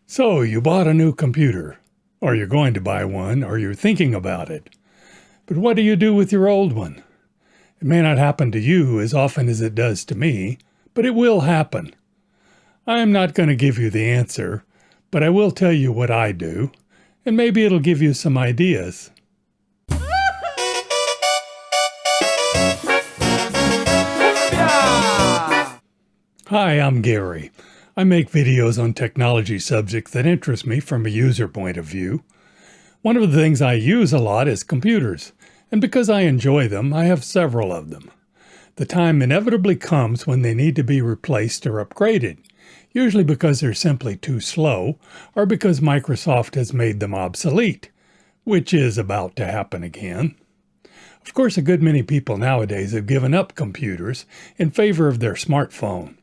So you bought a new computer, or you're going to buy one, or you're thinking about it. But what do you do with your old one? It may not happen to you as often as it does to me, but it will happen. I am not going to give you the answer, but I will tell you what I do, and maybe it'll give you some ideas. Hi, I'm Gary. I make videos on technology subjects that interest me from a user point of view. One of the things I use a lot is computers, and because I enjoy them, I have several of them. The time inevitably comes when they need to be replaced or upgraded, usually because they're simply too slow or because Microsoft has made them obsolete, which is about to happen again. Of course, a good many people nowadays have given up computers in favor of their smartphone.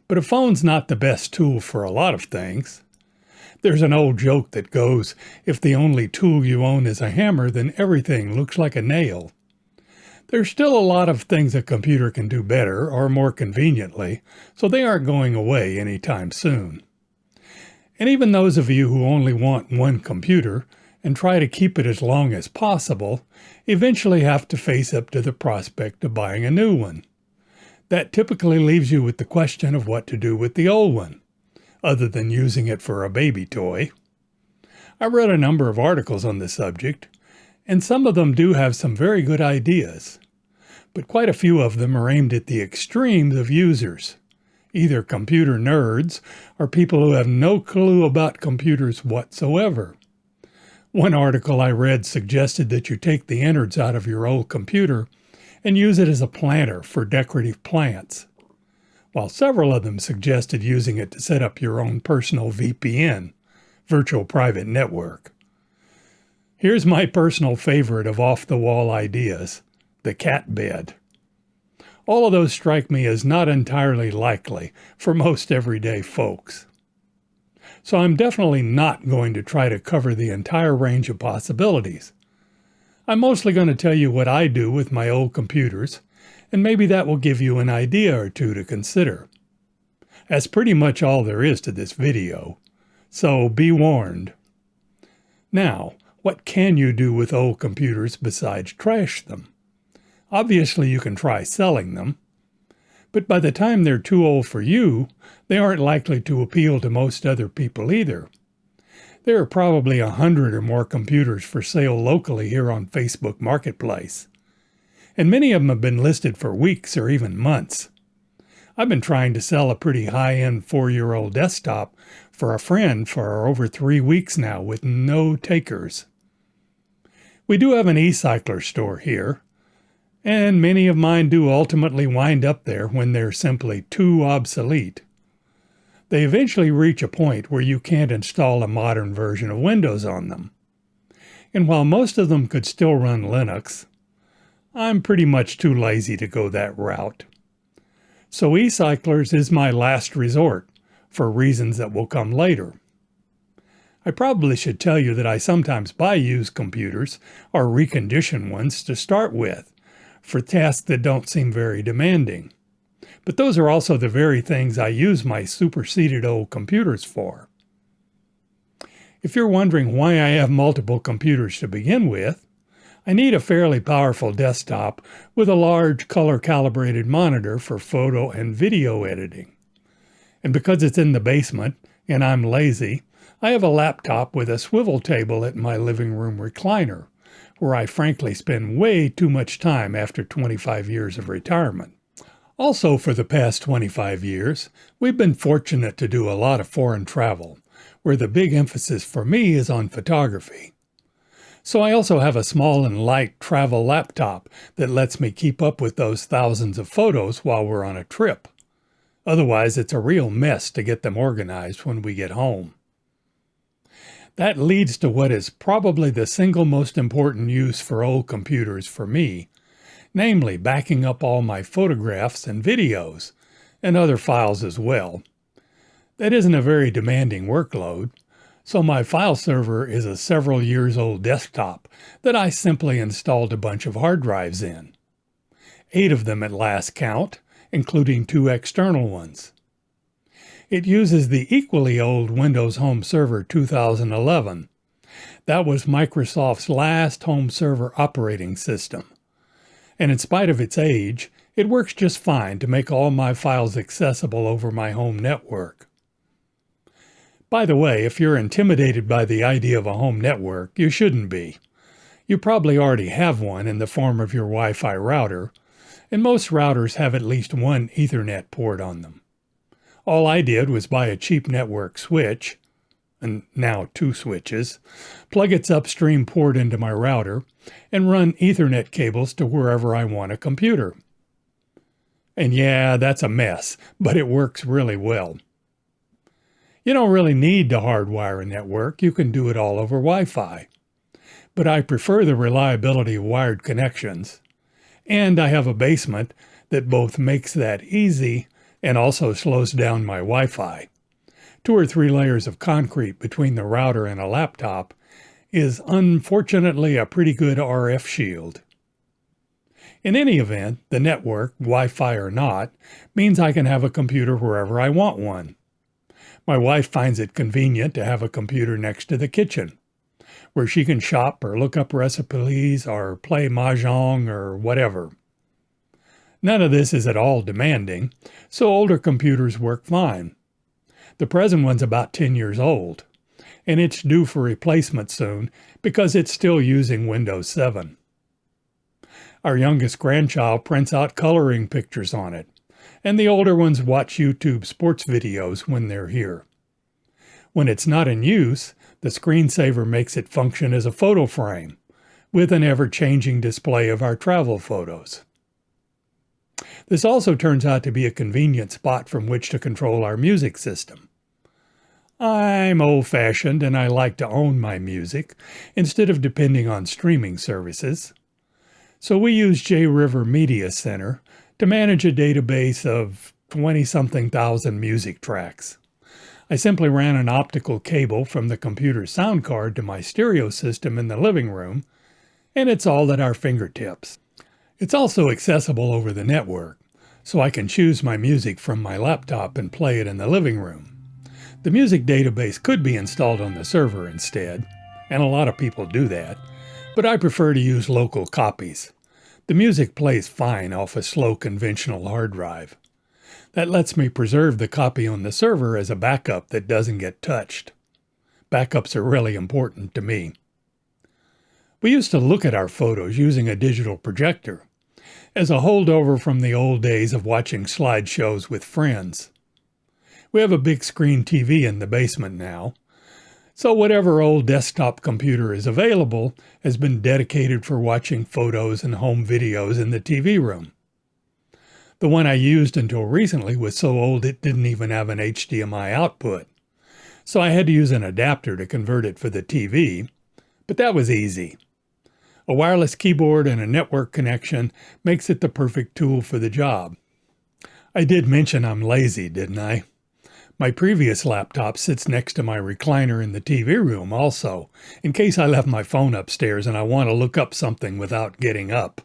But a phone's not the best tool for a lot of things. There's an old joke that goes, if the only tool you own is a hammer, then everything looks like a nail. There's still a lot of things a computer can do better or more conveniently, so they aren't going away anytime soon. And even those of you who only want one computer and try to keep it as long as possible, eventually have to face up to the prospect of buying a new one. That typically leaves you with the question of what to do with the old one, other than using it for a baby toy. I read a number of articles on this subject, and some of them do have some very good ideas, but quite a few of them are aimed at the extremes of users, either computer nerds or people who have no clue about computers whatsoever. One article I read suggested that you take the innards out of your old computer and use it as a planter for decorative plants, while several of them suggested using it to set up your own personal VPN, virtual private network. Here's my personal favorite of off-the-wall ideas, the cat bed. All of those strike me as not entirely likely for most everyday folks. So I'm definitely not going to try to cover the entire range of possibilities. I'm mostly going to tell you what I do with my old computers, and maybe that will give you an idea or two to consider. That's pretty much all there is to this video, so be warned. Now, what can you do with old computers besides trash them? Obviously, you can try selling them, but by the time they're too old for you, they aren't likely to appeal to most other people either. There are probably 100 or more computers for sale locally here on Facebook Marketplace, and many of them have been listed for weeks or even months. I've been trying to sell a pretty high-end 4-year-old desktop for a friend for over 3 weeks now with no takers. We do have an e-cycler store here, and many of mine do ultimately wind up there when they're simply too obsolete. They eventually reach a point where you can't install a modern version of Windows on them. And while most of them could still run Linux, I'm pretty much too lazy to go that route. So e-cyclers is my last resort, for reasons that will come later. I probably should tell you that I sometimes buy used computers or recondition ones to start with, for tasks that don't seem very demanding. But those are also the very things I use my superseded old computers for. If you're wondering why I have multiple computers to begin with, I need a fairly powerful desktop with a large color-calibrated monitor for photo and video editing. And because it's in the basement and I'm lazy, I have a laptop with a swivel table at my living room recliner, where I frankly spend way too much time after 25 years of retirement. Also, for the past 25 years, we've been fortunate to do a lot of foreign travel, where the big emphasis for me is on photography. So I also have a small and light travel laptop that lets me keep up with those thousands of photos while we're on a trip. Otherwise, it's a real mess to get them organized when we get home. That leads to what is probably the single most important use for old computers for me, namely backing up all my photographs and videos, and other files as well. That isn't a very demanding workload, so my file server is a several years old desktop that I simply installed a bunch of hard drives in. 8 of them at last count, including 2 external ones. It uses the equally old Windows Home Server 2011. That was Microsoft's last home server operating system. And in spite of its age, it works just fine to make all my files accessible over my home network. By the way, if you're intimidated by the idea of a home network, you shouldn't be. You probably already have one in the form of your Wi-Fi router, and most routers have at least one Ethernet port on them. All I did was buy a cheap network switch, and now 2 switches, plug its upstream port into my router, and run Ethernet cables to wherever I want a computer. And yeah, that's a mess, but it works really well. You don't really need to hardwire a network, you can do it all over Wi-Fi. But I prefer the reliability of wired connections, and I have a basement that both makes that easy and also slows down my Wi-Fi. 2 or 3 layers of concrete between the router and a laptop is unfortunately a pretty good RF shield. In any event, the network, Wi-Fi or not, means I can have a computer wherever I want one. My wife finds it convenient to have a computer next to the kitchen, where she can shop or look up recipes or play mahjong or whatever. None of this is at all demanding, so older computers work fine. The present one's about 10 years old, and it's due for replacement soon because it's still using Windows 7. Our youngest grandchild prints out coloring pictures on it, and the older ones watch YouTube sports videos when they're here. When it's not in use, the screensaver makes it function as a photo frame, with an ever-changing display of our travel photos. This also turns out to be a convenient spot from which to control our music system. I'm old-fashioned and I like to own my music instead of depending on streaming services. So we use J-River Media Center to manage a database of 20-something thousand music tracks. I simply ran an optical cable from the computer's sound card to my stereo system in the living room, and it's all at our fingertips. It's also accessible over the network, so I can choose my music from my laptop and play it in the living room. The music database could be installed on the server instead, and a lot of people do that, but I prefer to use local copies. The music plays fine off a slow conventional hard drive. That lets me preserve the copy on the server as a backup that doesn't get touched. Backups are really important to me. We used to look at our photos using a digital projector, as a holdover from the old days of watching slideshows with friends. We have a big screen TV in the basement now, so whatever old desktop computer is available has been dedicated for watching photos and home videos in the TV room. The one I used until recently was so old it didn't even have an HDMI output, so I had to use an adapter to convert it for the TV, but that was easy. A wireless keyboard and a network connection makes it the perfect tool for the job. I did mention I'm lazy, didn't I? My previous laptop sits next to my recliner in the TV room also, in case I left my phone upstairs and I want to look up something without getting up.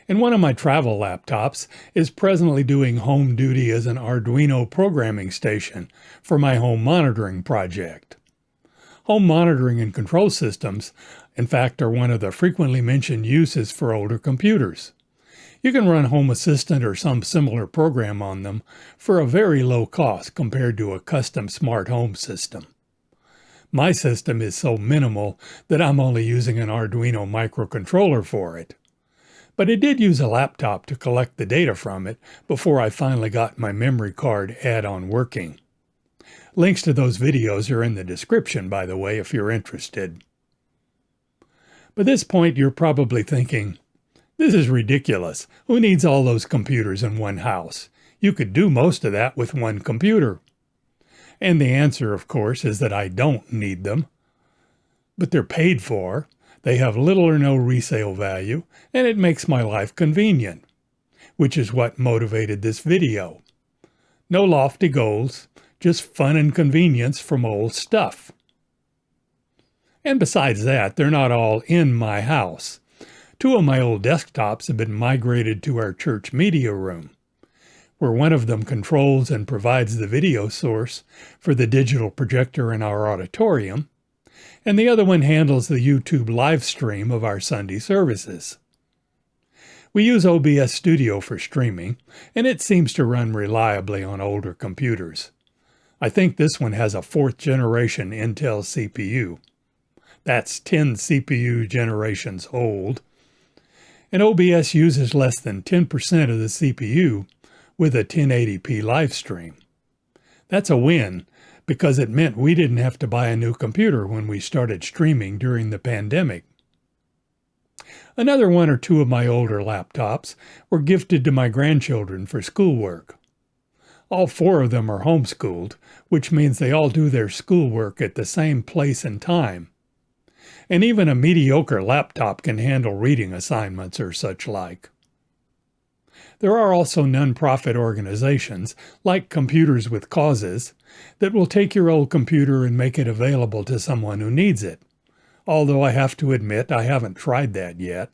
And one of my travel laptops is presently doing home duty as an Arduino programming station for my home monitoring project. Home monitoring and control systems, in fact, are one of the frequently mentioned uses for older computers. You can run Home Assistant or some similar program on them for a very low cost compared to a custom smart home system. My system is so minimal that I'm only using an Arduino microcontroller for it. But I did use a laptop to collect the data from it before I finally got my memory card add-on working. Links to those videos are in the description, by the way, if you're interested. By this point, you're probably thinking, this is ridiculous. Who needs all those computers in one house? You could do most of that with one computer. And the answer, of course, is that I don't need them. But they're paid for, they have little or no resale value, and it makes my life convenient, which is what motivated this video. No lofty goals, just fun and convenience from old stuff. And besides that, they're not all in my house. 2 of my old desktops have been migrated to our church media room. where one of them controls and provides the video source for the digital projector in our auditorium, and the other one handles the YouTube live stream of our Sunday services. We use OBS Studio for streaming, and it seems to run reliably on older computers. I think this one has a 4th generation Intel CPU. That's 10 CPU generations old. And OBS uses less than 10% of the CPU with a 1080p live stream. That's a win, because it meant we didn't have to buy a new computer when we started streaming during the pandemic. Another 1 or 2 of my older laptops were gifted to my grandchildren for schoolwork. All 4 of them are homeschooled, which means they all do their schoolwork at the same place and time. And even a mediocre laptop can handle reading assignments or such like. There are also nonprofit organizations, like Computers with Causes, that will take your old computer and make it available to someone who needs it, although I have to admit I haven't tried that yet.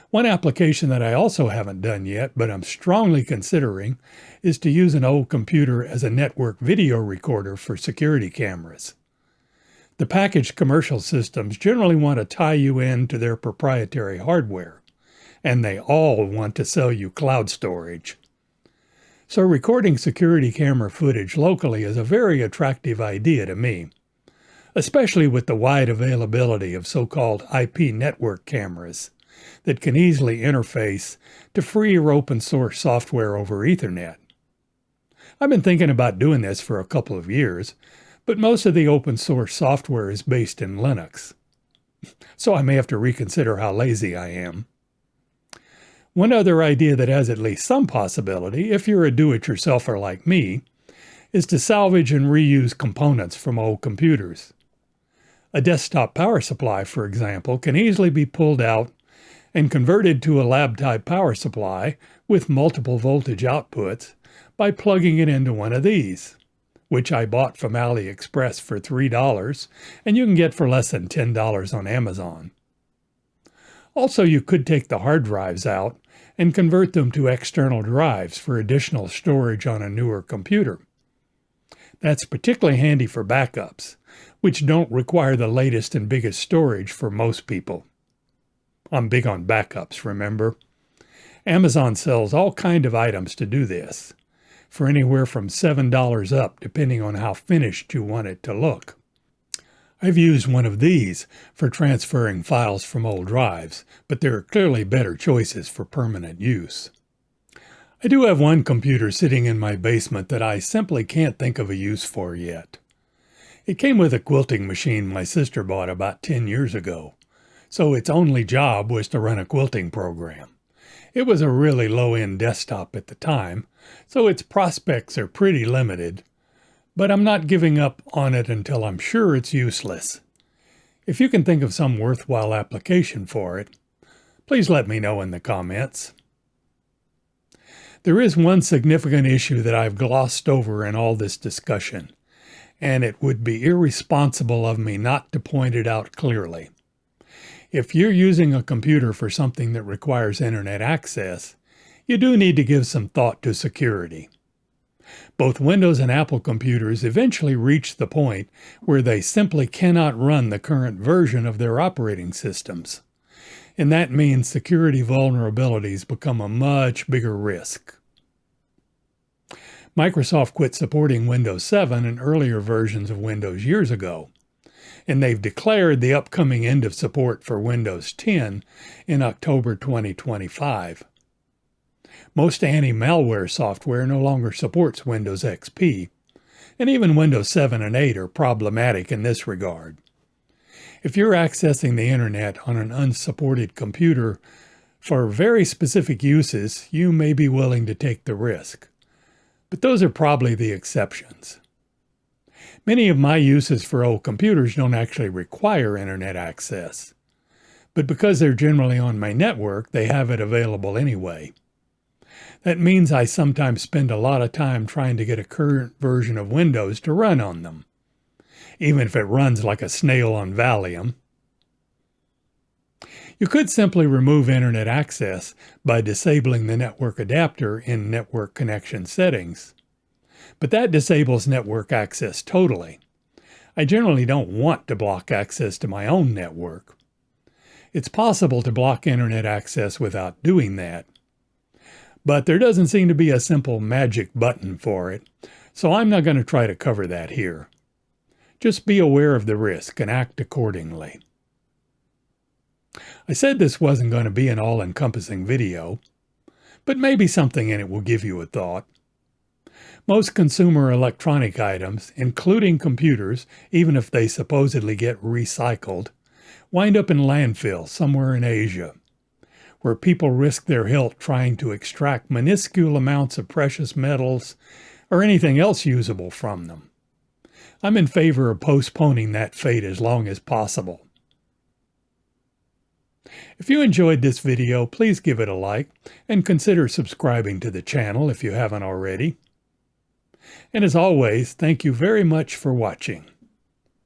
One application that I also haven't done yet, but I'm strongly considering, is to use an old computer as a network video recorder for security cameras. The packaged commercial systems generally want to tie you in to their proprietary hardware, and they all want to sell you cloud storage. So recording security camera footage locally is a very attractive idea to me, especially with the wide availability of so-called IP network cameras that can easily interface to free or open source software over Ethernet. I've been thinking about doing this for a couple of years, but most of the open source software is based in Linux, so I may have to reconsider how lazy I am. One other idea that has at least some possibility, if you're a do-it-yourselfer like me, is to salvage and reuse components from old computers. A desktop power supply, for example, can easily be pulled out and converted to a lab-type power supply with multiple voltage outputs by plugging it into one of these, which I bought from AliExpress for $3, and you can get for less than $10 on Amazon. Also, you could take the hard drives out and convert them to external drives for additional storage on a newer computer. That's particularly handy for backups, which don't require the latest and biggest storage for most people. I'm big on backups, remember? Amazon sells all kinds of items to do this, for anywhere from $7 up, depending on how finished you want it to look. I've used one of these for transferring files from old drives, but there are clearly better choices for permanent use. I do have one computer sitting in my basement that I simply can't think of a use for yet. It came with a quilting machine my sister bought about 10 years ago, so its only job was to run a quilting program. It was a really low-end desktop at the time, so its prospects are pretty limited, but I'm not giving up on it until I'm sure it's useless. If you can think of some worthwhile application for it, please let me know in the comments. There is one significant issue that I've glossed over in all this discussion, and it would be irresponsible of me not to point it out clearly. If you're using a computer for something that requires internet access, you do need to give some thought to security. Both Windows and Apple computers eventually reach the point where they simply cannot run the current version of their operating systems, and that means security vulnerabilities become a much bigger risk. Microsoft quit supporting Windows 7 and earlier versions of Windows years ago, and they've declared the upcoming end of support for Windows 10 in October 2025. Most anti-malware software no longer supports Windows XP, and even Windows 7 and 8 are problematic in this regard. If you're accessing the internet on an unsupported computer for very specific uses, you may be willing to take the risk. But those are probably the exceptions. Many of my uses for old computers don't actually require internet access, but because they're generally on my network, they have it available anyway. That means I sometimes spend a lot of time trying to get a current version of Windows to run on them, even if it runs like a snail on Valium. You could simply remove internet access by disabling the network adapter in network connection settings. But that disables network access totally. I generally don't want to block access to my own network. It's possible to block internet access without doing that. But there doesn't seem to be a simple magic button for it, so I'm not going to try to cover that here. Just be aware of the risk and act accordingly. I said this wasn't going to be an all-encompassing video, but maybe something in it will give you a thought. Most consumer electronic items, including computers, even if they supposedly get recycled, wind up in landfills somewhere in Asia, where people risk their health trying to extract minuscule amounts of precious metals or anything else usable from them. I'm in favor of postponing that fate as long as possible. If you enjoyed this video, please give it a like and consider subscribing to the channel if you haven't already. And as always, thank you very much for watching.